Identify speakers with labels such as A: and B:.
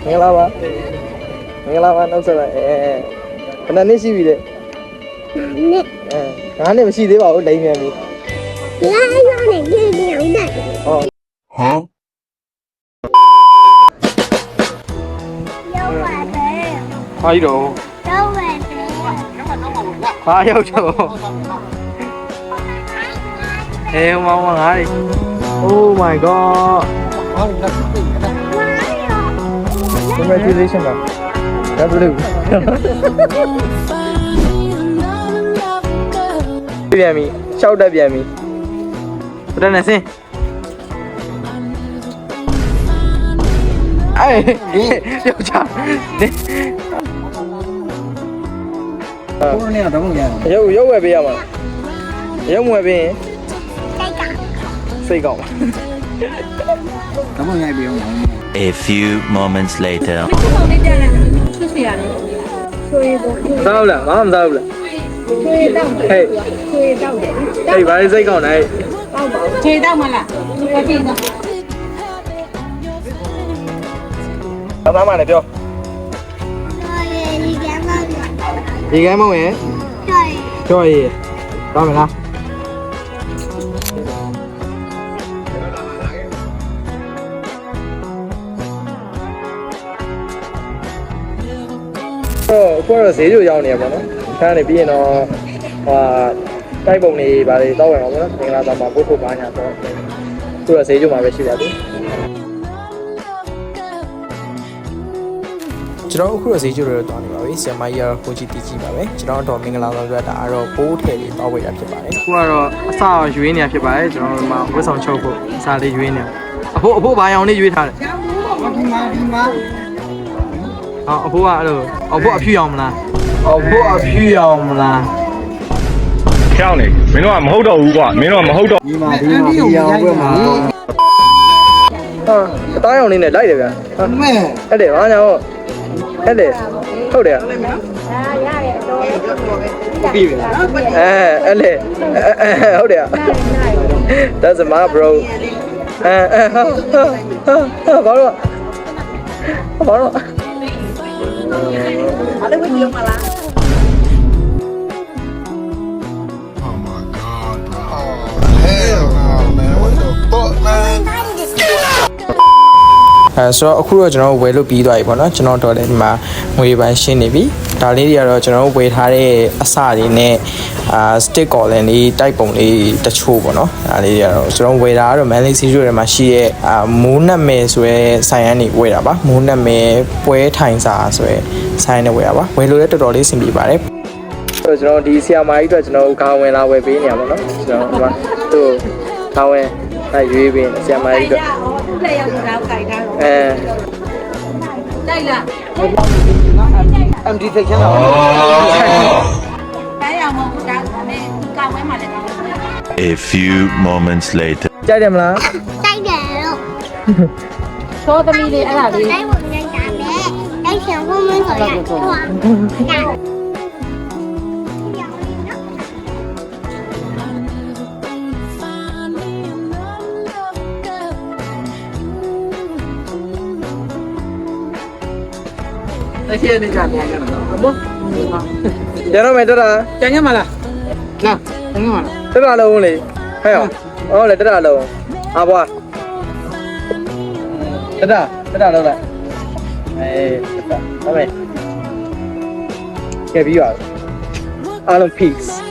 A: Mengapa pak? Mengapa nak usah Kena ni sih bila. Mana mesti dia bawa dah ini ni.
B: Ya, ni dia udah.
A: Oh.
C: Hả?
A: Ai đồ. Ai đâu trời. Ê không mau mà ai. Oh my god. Congratulations man. W. Biar mi, shout dah biar mi. Sudah nasi. Ai, yo cha.
C: Cô này là tao nghe.
A: Yo về bây giờ mà. Yo mua về. Xây cổng.
C: Tao nghe bị không?
D: A few moments later.
A: Sao là? Má làm sao là? Hey. Hey, bà đi xây cổng này.
E: Chơi đâu mà là? Có gì đâu.
A: Tao mà này chưa? Đi cái mong mẹ. Trời. Tao mày nào? Cô là xí rồi giàu nè mà nó. Cái này bây nó cái bụng này bà thì tao phải không đó. Mình là tao mà bố bà nhà tao. Cô là xí rồi mà về xí ra đi. ကျွန်တော်အခုတော့ဈေးကျတော့တောင်းနေပါပြီ။ဆရာမကြီးကတော့ကိုကြီးတီးကြည့်ပါပဲ။ကျွန်တော်တော့မင်္ဂလာဆောင်ဆိုတော့ဒါကတော့ပိုးထည့်ပြီးတောက်ဝေးတာဖြစ်ပါတယ်။အခုကတော့အစရွေးနေတာဖြစ်ပါတယ်။ကျွန်တော်တို့မှာဝတ်ဆောင်ချုပ်ဖို့အစားလေးရွေးနေ။အဖိုးဘာရောင်လေးရွေးထားလဲ။ဒီမှာ။အဖိုးကအဲ့လိုအဖိုးအဖြူရောင်မလား။အဖိုးအဖြူရောင်မလား။
F: 跳你，没弄啊，没好到五挂，没弄啊，没好到。
C: ဒီမှာရောင်းပွဲမှာ
A: အသားရောင်လေးနဲ့လိုက်တယ်ဗျာ
C: မဲ
A: အဲ့လေဘာညာဟုတ်အဲ့လေဟုတ်တယ်ပြီအဲ့လေဟုတ်တယ် That's my bro ဘာလို့အဲ့ဒါဝင်လို့မလား
C: Hell no man. What the fuck man?
A: ဆိုတော့အခုတော့ကျွန်တော်ဝယ်လို့ပြီးသွားပြီပေါ့နော်ကျွန်တော်တော့လည်းဒီမှာငွေပိုင်းရှင်းနေပြီဒါလေးတွေကတော့ကျွန်တော်ဝယ်ထားတဲ့အစတွေနဲ့stick collar လေးတိုက်ပုံလေးတချို့ပေါ့နော်ဒါလေးတွေကတော့ကျွန်တော်ဝယ်တာကတော့ Manly Series တွေမှာရှိရဲ့မိုးနတ်မယ်ဆိုရဲဆိုင်ရန်နေဝယ်တာပါမိုးနတ်မယ်ပွဲထိုင်စာဆိုရဲဆိုင်နဲ့ဝယ်တာပါဝယ်လို့လည်းတော်တော်လေးအဆင်ပြေပါတယ်ဆိုတော့ကျွန်တော်ဒီဆီယာမာကြီးအတွက်ကျွန်တော်ခေါင်းဝင်လာဝယ်ပေးနေရပါတော့ကျွန်တော်ဒီမှာသူ့ခေါင်းဝင်ရွေးပေးဆီယာမာကြီးအတွက်
E: လက်ရောက်တော့ကြိုက်ထားတော့တိုက်လား
C: MD သိချင်တာ
E: တိုက်ရမဟုတ်ဒါနဲ့ကောင်းဝဲမှာလည်း
D: A few moments later.
A: ကြိုက်တယ်မလား
B: Tay đều.
E: သောသမီးလေးအဲ့ဒါလေး
B: Tay quần nhanh cả bé. Tay chiều không muốn thổi lại. Nào.
C: Đây kia đi cả nhà nó. Bố.
A: Dạ nó mày tới ra
C: Chạy nhá mà là. Nào, chạy nhá mà.
A: tới ra luôn đi hay không lại tới ra luôn à qua tới ra đâu lại đây tới ra mày cái ví dụ Alan Peace